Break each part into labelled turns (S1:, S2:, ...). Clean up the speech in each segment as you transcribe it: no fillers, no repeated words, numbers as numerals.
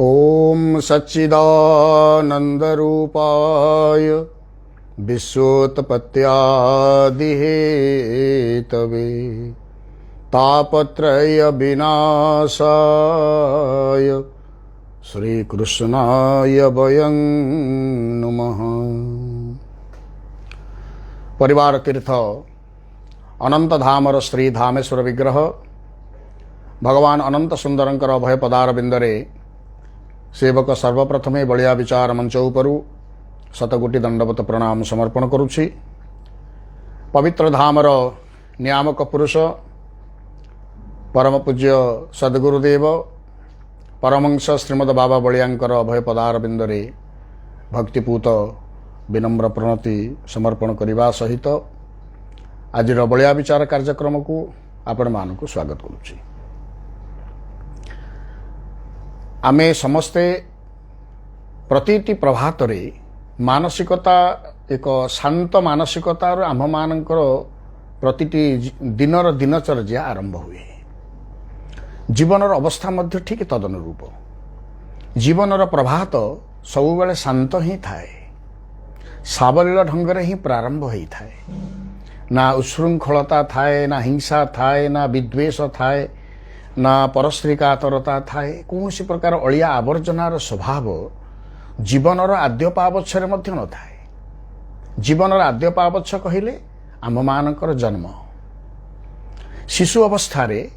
S1: ओम सच्चिदानंदरूपाय विश्वोत्पत्त्यादिहेतवे तापत्रय विनाशाय श्रीकृष्णाय वयं नमः। परिवार तीर्थ अनंत धामर श्री धामेश्वर विग्रह भगवान अनंत सुंदरंकर अभय पदार बिंदरे सेवक सर्वप्रथमे बलिया विचार मंच उपरु शतकोटि दंडवत प्रणाम समर्पण करुछि। पवित्र धामर नियामक पुरुष परम पूज्य सद्गुरुदेव परमहंस श्रीमद बाबा बलियांकर अभय पदार बिंदरे भक्तिपूत विनम्र प्रणति समर्पण करने सहित आज बलिया विचार कार्यक्रम को आपण मानक स्वागत करुछि। आमे समस्ते प्रतिटी प्रभात रे मानसिकता एक शांत मानसिकतार आम मानकर प्रतिटी दिनर दिनचर्या आरंभ हुए। जीवनर अवस्था मध्य ठीक तदनुरूप जीवनर प्रभात सबुबले शांत ही थाए, सावलील ढंगरे ही प्रारंभ होई थाए। ना उच्छृंखलता थाए, ना हिंसा थाए, ना विद्वेष थाए, ना परश्रीकातरता थाए। कौन प्रकार अलिया आवर्जनार स्वभाव जीवनर आद्य पावच्छरे मध्य न थाए। जीवनर आद्य पावच्छ कहिले आम मानकर जन्म। शिशु अवस्थारे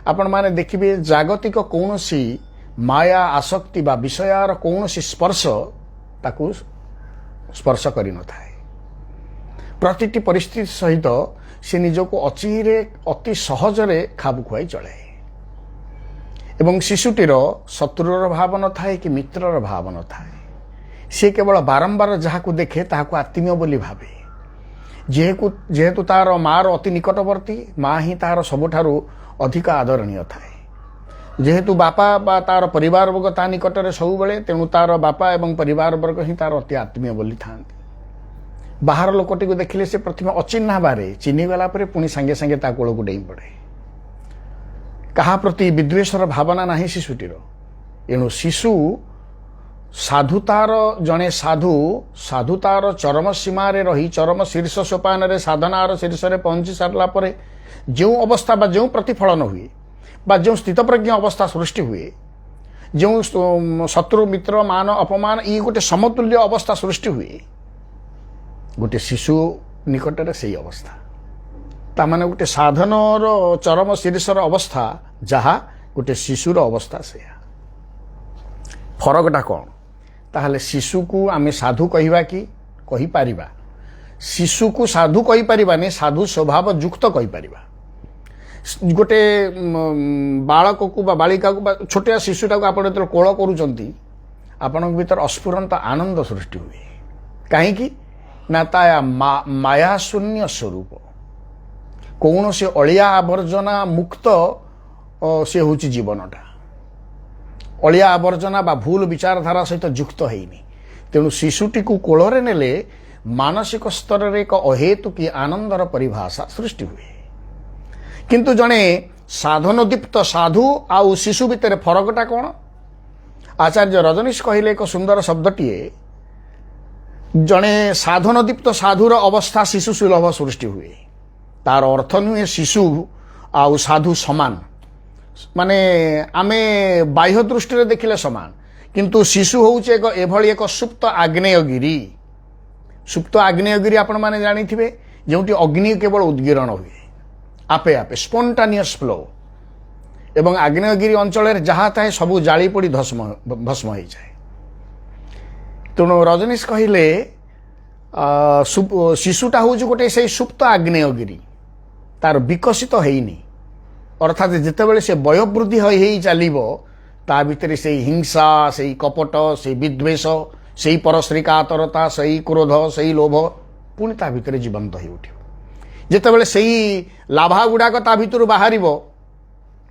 S1: आपण माने देखिबे जागतिक कौनसी माया आसक्ति बा विषयार कौनसी स्पर्श ताकू स्पर्श करि न थाए। प्रतिटी परिस्थिति सहित से निजको अचिरे अति सहजरे खाबु खुआई चले। एवं शिशुटीर शत्रुर भाव न थाए कि मित्रर भाव न थाए। से केवल बारंबार जहाकू देखे ताहाकू आत्मीय बोली भावे। जेहेतु तार मार अति निकटवर्ती, माँ ही तार सबुठारु अधिक आदरणीय थाए। जेहेतु बापा बा तार परिवार वर्ग ता निकटरे सबुबले, तेणु तार बापा एवं परिवार वर्ग ही तार अति आत्मीय बोली थांती। बाहर लोकटी को देखिले से प्रथम अचिन्हा बारे चिन्ही गला परे पुणी सांगे सांगे ता कोल को डेई पड़े। कहा प्रति विद्वेषर भावना नाही शिशुटीर। एणु शिशु साधुतार जड़े साधुतार चरम सीमार रही चरम शीर्ष सोपान रे साधनार शीर्ष रे पहुंची सारला परे जो अवस्था बा जो प्रतिफलन हुए बा जो स्थितप्रज्ञ अवस्था सृष्टि हुए, जो शत्रु मित्र मान अपमान ई गोटे समतुल्य अवस्था सृष्टि हुए गोटे शिशु निकटरे से अवस्था। तामाने गोटे साधनर चरम शीर्षर अवस्था जहा गोटे शिशुर अवस्था से फरकटा कौन ताहले शिशु को आमे साधु कहिबा कि कहि पारिबा। शिशु को साधु कहि पारिबानी, साधु स्वभाव युक्त कहि पारिबा। गोटे बालक को बा बालिका को बा छोटिया शिशुटा को आपण जतले कोळ करूचंती आपनक भीतर अस्फुरंत आनंद सृष्टि हुए। काहेकि ना ता माया शून्य स्वरूप कौन से अलिया आवर्जना मुक्त से होची जीवनटा। अलिया आवर्जना बा भूल विचारधारा सहित युक्त हैनी। तेणु शिशुटी को कोଳରେ नेले मानसिक स्तर रे एक अहेतुकी आनंदर परिभाषा सृष्टि हुए। किंतु जणे साधनदीप्त साधु आउ शिशु भितर फरकटा कौन? आचार्य रजनीश कहले एक सुंदर शब्दटीए, जणे साधनदीप्त साधुर अवस्था शिशु सुलभ सृष्टि हुए। तार अर्थ नुहे शिशु आउ साधु समान, माने आमे बाह्य दृष्टि रे देखिले समान, किंतु शिशु होउचे एक एभली एक सुप्त आग्नेयगिरी। सुप्त आग्नेयगिरी आपण माने जानिथिबे, जेउटी अग्नि केवल उद्गीरण हुए आपे आपे स्पॉन्टानियस फ्लो। एवं आग्नेयगिरी अंचल जहाँ थाए सबू जाली पड़ी भस्म हो जाए। तेणु रजनीश कहले शिशुटा हूँ गोटे से सुप्त आग्नेयगिरी, तार विकसित हैनी। अर्थात जितेबाला से वयोवृद्धि हो चलो ता भितर से हिंसा, से कपट, से विद्वेष, से परश्रीकातरता, से क्रोध, से लोभ पुणी ता भितर जीवंत हो उठ। जितेबाला से लाभा गुड़ाक ता भितर बाहर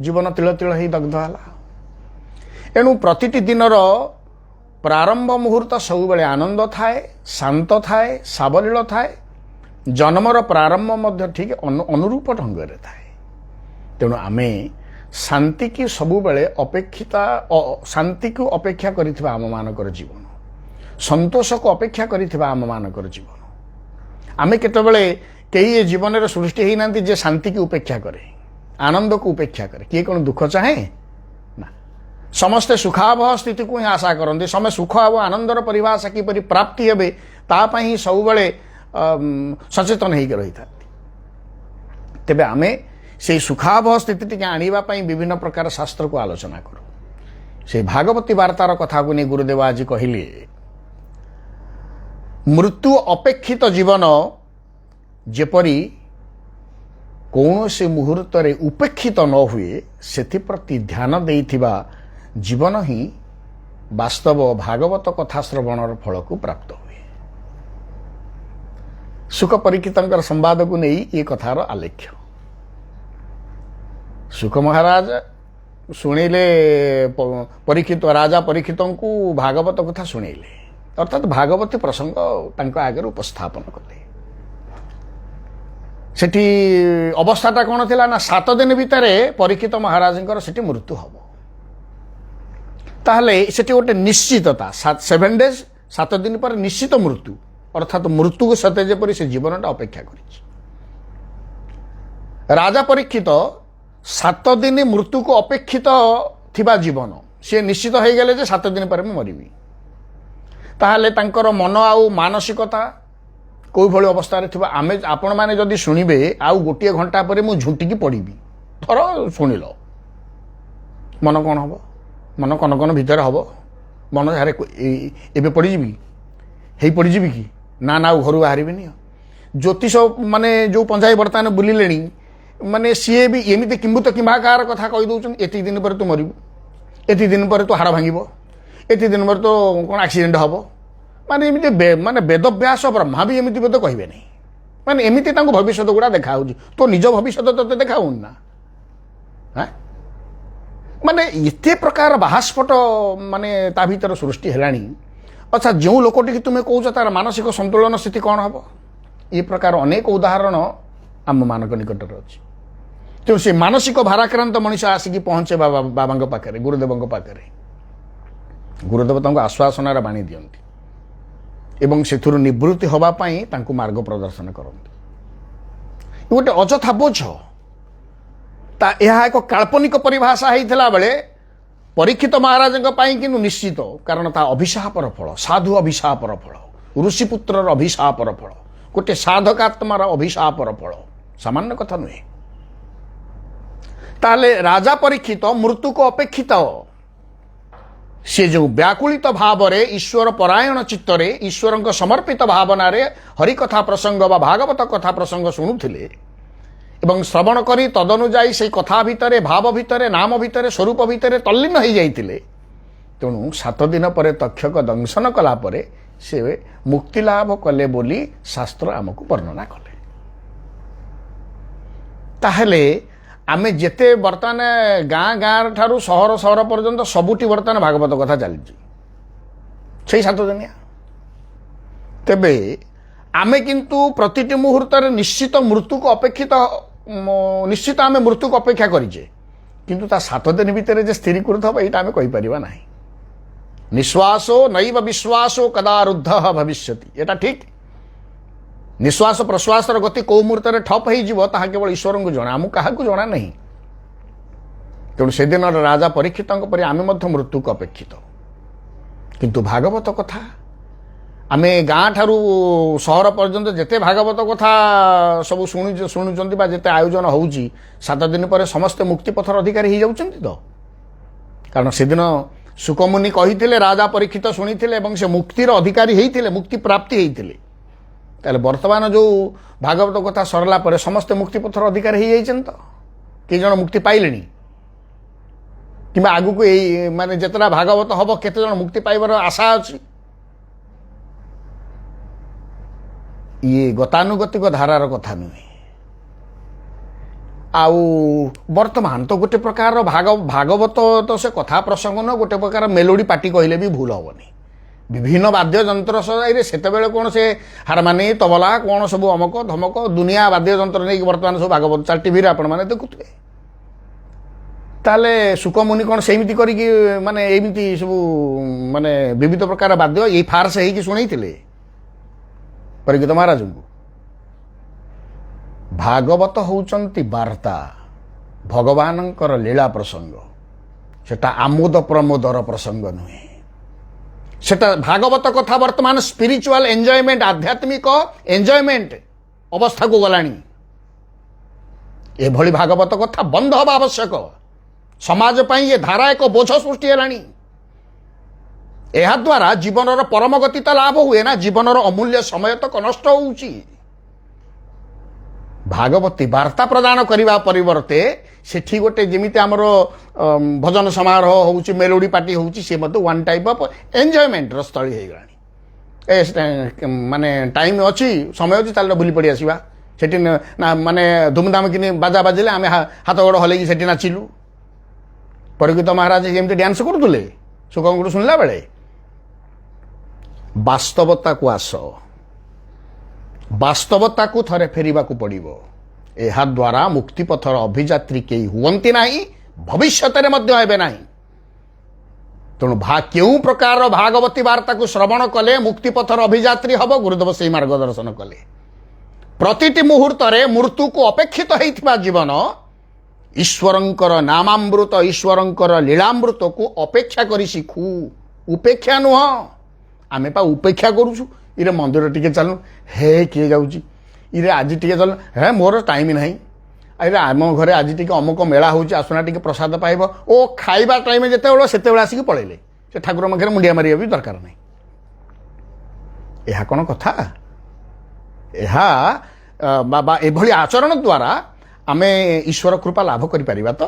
S1: जीवन तिल तिल हो दग्ध है। एणु प्रतिटी दिनर प्रारंभ मुहूर्त सबुबले आनंद थाए, शांत थाए, सावलील थाए। जन्मर प्रारंभ मध्य ठीक अनुरूप ढंग रे थाए। तेणु आमे शांति की सबु बेले अपेक्षिता शांति को अपेक्षा करिथिबा आम मानकर जीवन संतोष को अपेक्षा करिथिबा आम मानकर जीवन आमे केतबेले कई ये जीवन रे सृष्टि हेई नांती जे शांति की उपेक्षा करे आनंद को उपेक्षा करे किए कौन दुख चाहे ना समस्ते सुखावह स्थिति को ही आशा करते समय सुख आव आनंदर परिभाषा किपरि प्राप्ति हेबे तापाई ही सब बेले सचेतन होकर रही था तेबे आमे से सुखावह स्थिति टिके आनिबा पई विभिन्न प्रकार शास्त्र को आलोचना करू से भागवती वार्तार कथा को नहीं गुरुदेव आज कहले मृत्यु अपेक्षित जीवन जेपरी कौन से मुहूर्त रे उपेक्षित न हुए सेथि प्रति ध्यान देइथिबा जीवन ही वास्तव भागवत कथा श्रवणर फल को प्राप्त हुए सुख परीक्षितंकर संवाद को नहीं ये कथार आलेख्य सुख महाराज शुणिले परीक्षित राजा परीक्षित को भागवत कथा शुणिले अर्थात भागवती प्रसंग तांको आगे उपस्थापन कले सेठी अवस्थाटा कौन थिला ना 7 दिन भितर परीक्षित महाराजंकर सेठी मृत्यु हबो ताहले सेठी गोटे निश्चितता 7 डेज 7 दिन पर निश्चित मृत्यु अर्थात मृत्यु को सते जेपरि से जीवनटा अपेक्षा करिछि राजा परीक्षित 7 दिन मृत्यु को अपेक्षित थिबा जीवन से निश्चित हो गले जे 7 दिन पर मैं मरिबी ताहले तांकर मन आउ मानसिकता कोई भली अवस्था रे थिबा आमे आपण माने जदी सुनिबे आउ गोटे घंटा पर मु झुंटिकी पड़ीबी थर सुनिलो मन कोन हबो मन कन कन भीतर हबो मन हारे एबे पड़ी जीबी हेई पड़ी जीबी की ना ना घर बाहर ज्योतिष माने जो पंजाई बर्तमान बुलिले माने सीए भी एमती किंबुत किंबाकार कथा कही दौरान एति दिन पर तू मरबू एति दिन पर तू हाड़ भांग एति दिन पर तो कौन एक्सीडेंट हम माने एमती माने वेद व्यास ब्रह्मा भी एमती बोध कहे नहीं माने एमती भविष्य गुड़ा देखा तो निज भविष्य ते देखा ना हाँ माने इते प्रकार बाहास्फट माने ता भीतर सृष्टि हेलानी अच्छा जो लोकटी तुम्हें कौच तार मानसिक संतुलन स्थिति कौन हम ये प्रकार अनेक उदाहरण आम मान निकट अच्छी तेणु से मानसिक भाराक्रांत मनीष आसिक पहुंचे बाबा पाखे गुरुदेव पाखे गुरुदेव आश्वासनार बाणी दियंती एवं से निवृत्ति होगापाई मार्ग प्रदर्शन करते गोटे अजथा बोझ यह एक काल्पनिक परिभाषा होता बेले परीक्षित महाराज कि निश्चित कारण ता अभिशापर फल साधु अभिशापर फल ऋषिपुत्र अभिशापर फल गोटे साधकात्मार अभिशापर फल सामान्य कथा नुहे ताले राजा परीक्षित मृत्यु को अपेक्षित सी जो व्याकुलित भाव रे ईश्वर परायण चित्तरे ईश्वर समर्पित भावना रे हरिकथा प्रसंग बा भागवत कथा प्रसंग शुणुथिले एवं श्रवण करी तदनुजाई से कथा भितरे भाव भितरे नाम भितरे स्वरूप भितरे तल्लीन हो जाइतिले तेणु 7 दिन पर तक्षक दंशन कला परे से मुक्ति लाभ कले बोली शास्त्र आमको वर्णना कले ताहले आमे जेते बर्तमान गाँ गाँ ठारू सहर सहर पर्यंत सबुटी बर्तमान भागवत कथा चली 7 दिनिया तेबे आमे किंतु प्रतिटी मुहूर्त निश्चित मृत्यु को अपेक्षित निश्चित आमे मृत्यु को अपेक्षा करिजे किंतु ता 7 दिन भितर जे स्थिरीकृत हम यहाँ आम कहीपर ना निश्वासो नैव विश्वासो कदा रुद्ध भविष्यति एटा ठीक निश्वास प्रश्वास गति कौ मुहूर्त ठप हो केवल ईश्वर को जना आमको क्या जना नहीं तेणु से दिन राजा परीक्षित पर आम मृत्यु को अपेक्षित किंतु भागवत कथा आमे गाँ ठारू सहर पर्यंत जेते भागवत कथा सब शुणुचंती बा जेते आयोजन होउची 7 दिन पर समस्ते मुक्ति पथर अधिकारी हो जाउचंती तो कारण से दिन सुकमुनि कही राजा परीक्षित शुणी से मुक्तिर अधिकारी होते मुक्ति प्राप्ति होते ताले वर्तमान जो भागवत कथा सरला पर समस्ते मुक्ति पथर अधिकारी हो जाइछन तो कि जन मुक्ति पाइले कि आगु को माने जेतरा भागवत हम केते जन मुक्ति पाइबार आशा अछि ये गतानुगतिक धारार कथा नुहे आउ वर्तमान तो गोटे प्रकार भागवत तो से कथा प्रसंग न गोटे प्रकार मेलोडी पार्टी कहले भी भूल हेनी विभिन्न वाद्य जंत्र सजाई से कौन से हारमानी तबला कौन सब अमक धमक दुनिया वाद्य जंत्र नहीं बर्तमान सब भागवत चाल टीवी आपण मैंने देखुए ताले सुकमुनि कौन सेमिति करिकी माने एमिति सब माने विविध प्रकार वाद्य ये फारस है कि शुणी परीक्षित महाराज को भागवत होउचंती वार्ता भगवानंकर लीला प्रसंग सेटा आमोद प्रमोदर प्रसंग नुहे सेटा भागवत कथा वर्तमान स्पिरिचुअल एंजॉयमेंट आध्यात्मिक एंजॉयमेंट अवस्था को गलानी एभली भागवत कथा बंद हवा आवश्यक समाज पाई ये धारा एक बोझ सृष्टि हेलानी द्वारा जीवन परम गति तो लाभ हुए ना जीवन अमूल्य समय तक नष्ट होउची भागवती वार्ता प्रदान करने परिवर्ते सेठी गोटे जमीती आमर भजन समारोह होउची मेलोडी पार्टी होउची से मत वन टाइप ऑफ एंजॉयमेंट स्थली हो गलानी माने टाइम अच्छी समय अच्छी चल बुली पड़ी आसवा सेठी ना माने धूमधाम कि बाजा बाजिले आम हाथ गोड़ हल्कि सेठी नाचिलु परीक्षित महाराज जमी डांस करुले सुखंकु शुणला बेले वास्तवता को आस वास्तवता को थरे फेरिबा को पड़िबो एहा द्वारा मुक्ति पथर अभियात्री केही हुवंती नाही भविष्यतरे मध्य हेबे नाही तेणु केउ प्रकार भागवती वार्ता को श्रवण कले मुक्ति पथर अभियात्री हब गुरुदेव से मार्गदर्शन कले प्रतिटी मुहूर्त मृत्यु को अपेक्षित होइथिबा जीवन ईश्वरंकर नामामृत ईश्वरंकर लीलामृत को अपेक्षा करी शिखु उपेक्षा नुह आमे पा उपेक्षा करूछु इरे मंदिर टिके चलु हे किए जाउची इरे आज टिके चल हे मोर टाइम नहीं अरे आम घरे आज टिके अमुक मेला होउची आसुना टिके प्रसाद पाइबो ओ खाइबा टाइम जेते बेला सेते बेला आसी पळेले से ठाकुर मखरे मुंडिया मारिया भी दरकार नहीं एहा कोन कथा एहा बाबा एभली आचरण द्वारा आमे ईश्वर कृपा लाभ करि परिबा तो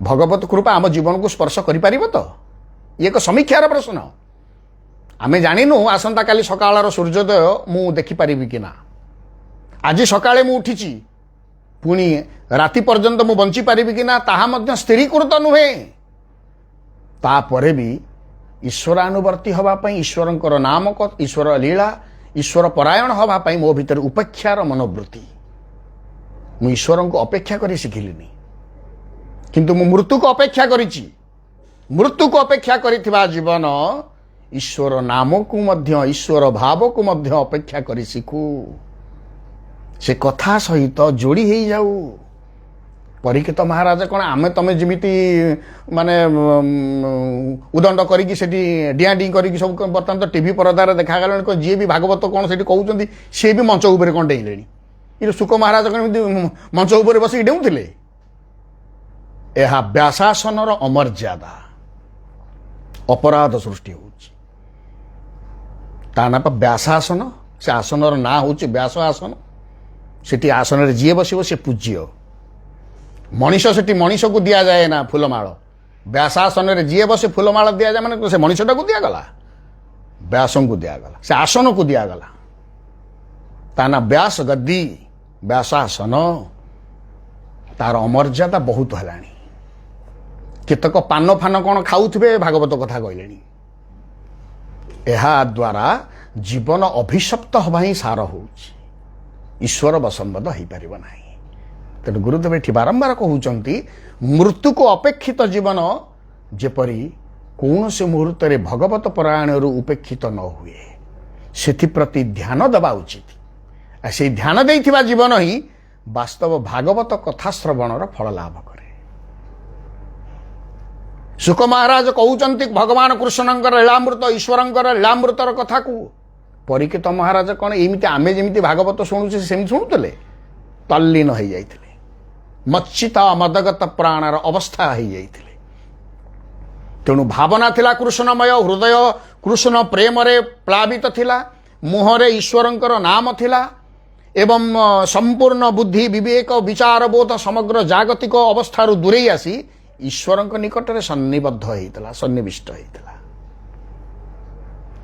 S1: भगवत कृपा आम जीवन को स्पर्श करि परिबा तो ये एक समीक्षार प्रश्न आमे जानिनु आसंता काली सकाळर सूर्योदय मु देखि परिबि कि ना आज सकाळे मु उठिची पुणी राति पर्यंत मु बंची परिबि कि ना ताहा मध्य स्थिरीकृत नुहे तापरे भी ईश्वरानुवर्ती हवा पई ईश्वरंकर नाम ईश्वर लीला ईश्वर परायण हवा पई मो भीतर उपेक्षार मनोवृत्ति मु ईश्वर को अपेक्षा करी शिखिलिनी किंतु मु मृत्यु को अपेक्षा करिची मृत्यु को अपेक्षा करिथिबा जीवन ईश्वर नाम को मध्य ईश्वर भाव को मध्य अपेक्षा करी शिखु से कथा सहित जोड़ी ही जाऊ परीक्षित महाराज कौन आमे तमे जमीती माने उदंड करिकी सेठी डिया डी करिकी सब बर्तमान तो टीवी परदार देखा गलानी को जी भी भागवत कौन सेठी कहउचंदी से भी मंच ऊपर कौन डेइलेनी ये सुख महाराज कौन मंच ऊपर बसी डेउथिले एहा व्यासासनर अमर्यादा अपराध सृष्टि होउची ता ना व्यासासन से आसनर ना होउची व्यास आसन सेठी आसन रे जी बसिबो से पूज्य मनीष सेठी मनीष को दिया जाए ना फूलमाल व्यासासन रे जी बसे फूलमाल दिया जाए माने से मनीषटा को दिया गला व्यासों को दिया गला से आसन को दिया गला ता ना व्यास गद्दी व्यासासन तार अमर्यादा बहुत हलानी केतक पान फान कौन खाऊथिबे भागवत कथा कहलेनी एहा द्वारा जीवन अभिशप्त हवा ही सार होउची ईश्वर वसंबद हो पार ना तेणु गुरुदेव ये बारंबार कहते मृत्यु को अपेक्षित जीवन जेपरी कौन से मुहूर्त रे भगवत परायण उपेक्षित न हुए से ध्यान देवा उचित से ध्यान देथिबा जीवन ही वास्तव भागवत कथा श्रवणर फल लाभ करे सुख महाराज कहते भगवान कृष्णंकर लीलामृत ईश्वरंकर लीलामृतर कथा को परीक्षित महाराज कौन एमती आमे जमी भागवत शुणुचे सेमती शुणुले तल्लीन हो जाते मच्चिता मदगत प्राणर अवस्था हो जाते तेणु भावना थिला कृष्णमय हृदय कृष्ण प्रेम रे प्लावित थिला मुहरे ईश्वरंकर नाम थिला एवं संपूर्ण बुद्धि विवेक विचार बोध समग्र जागतिक अवस्था दूरे आसी ईश्वरंक निकट में सन्निबद्ध होता सन्निविष्ट होता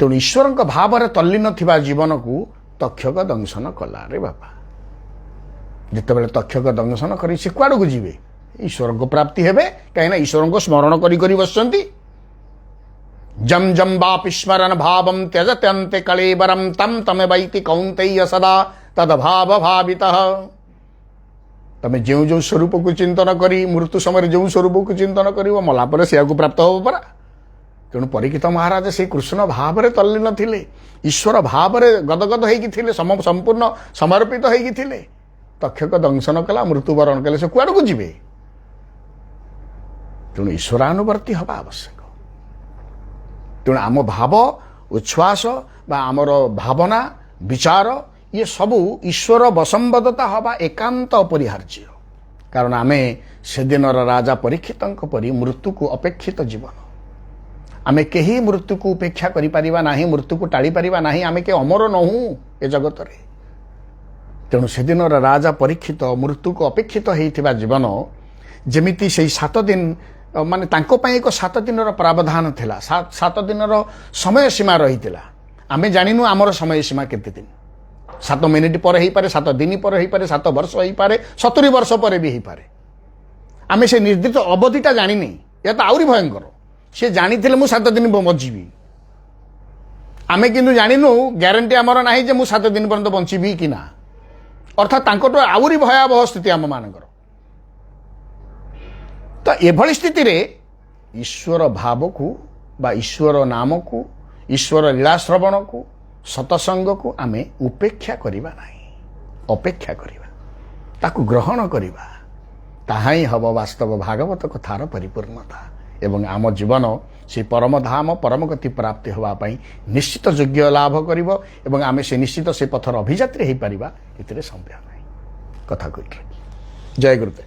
S1: तेणु ईश्वरंक भाव में तल्लीन थिबा जीवन को तक्षक दंशन कला रे बाबा जिते तक्षक दंशन कर से कुआड़ को जीवे ईश्वर को प्राप्ति हेबे कहीं ईश्वर को स्मरण करी बसंती जम जम बापि स्मरण भावम त्यजते अन्ते कलेबरम तम तमे वैति कौन्तेय सदा तद भाव भावितः तमे जो जो स्वरूप को चिंतन करी मृत्यु समय जो स्वरूप को चिंतन कर मलापर से प्राप्त हो परा। तेणु परीक्षित महाराज से कृष्ण भाव में तल्लीन थिले, ईश्वर भाव में गदगद होते संपूर्ण समर्पित होते। तक्षक दंशन कला मृत्युवरण कले से कुआड़ को जीवे। तेणु ईश्वरानुवर्ती हवा आवश्यक। तेणु आम भाव उच्छ्वास बा आमर भावना विचार ये सबू ईश्वर वसंबद्धता हवा एकांत अपरिहार्य। कारण आमे से दिन राजा परीक्षित परी मृत्यु को अपेक्षित जीवन। आमे केही मृत्यु को उपेक्षा करि परिबा नाही, मृत्यु को टाड़ी परिबा नाही। आमे के अमर नहु ए जगत रे। तेणु से दिन राजा परीक्षित मृत्यु को अपेक्षित होइथिबा जीवन जेमिति से 7 दिन माने तांको पई एक 7 दिन प्रावधान थिला, 7 दिन समय सीमा रहितिला। आमे जानिनु आमर समय सीमा केते दिन, 7 मिनिट पर ही पारे, 7 दिन पर ही पारे, 7 वर्ष ही पारे, 70 वर्ष पर भी ही पारे। आमे से निर्दिष्ट अवधिटा जानिनी। या तो आउरी भयंकर से जानिथिले मु 7 दिन बंचीबी। आमे किंतु जानिनु ग्यारंटी आमर नाही जे मु 7 दिन पर्यंत बंचीबी कि ना। अर्थात तांको आउरी भयावह स्थिति आम मानकर। तो एभली स्थिति रे ईश्वर भाव को बा ईश्वर नाम को, ईश्वर लीला श्रवण को, सतसंग को आमे उपेक्षा करिबा नाही, अपेक्षा करिबा, ताकू ग्रहण करिबा। ताहा ही हब वास्तव भागवत कथार परिपूर्णता। एवं आम जीवन से परम धाम परम गति प्राप्ति होगा निश्चित योग्य लाभ करिब। एवं आमे से निश्चित से पथर अभियात्री हो पारिबा, एतिरे संदेह नाही। कथा कहि जय गुरुदेव।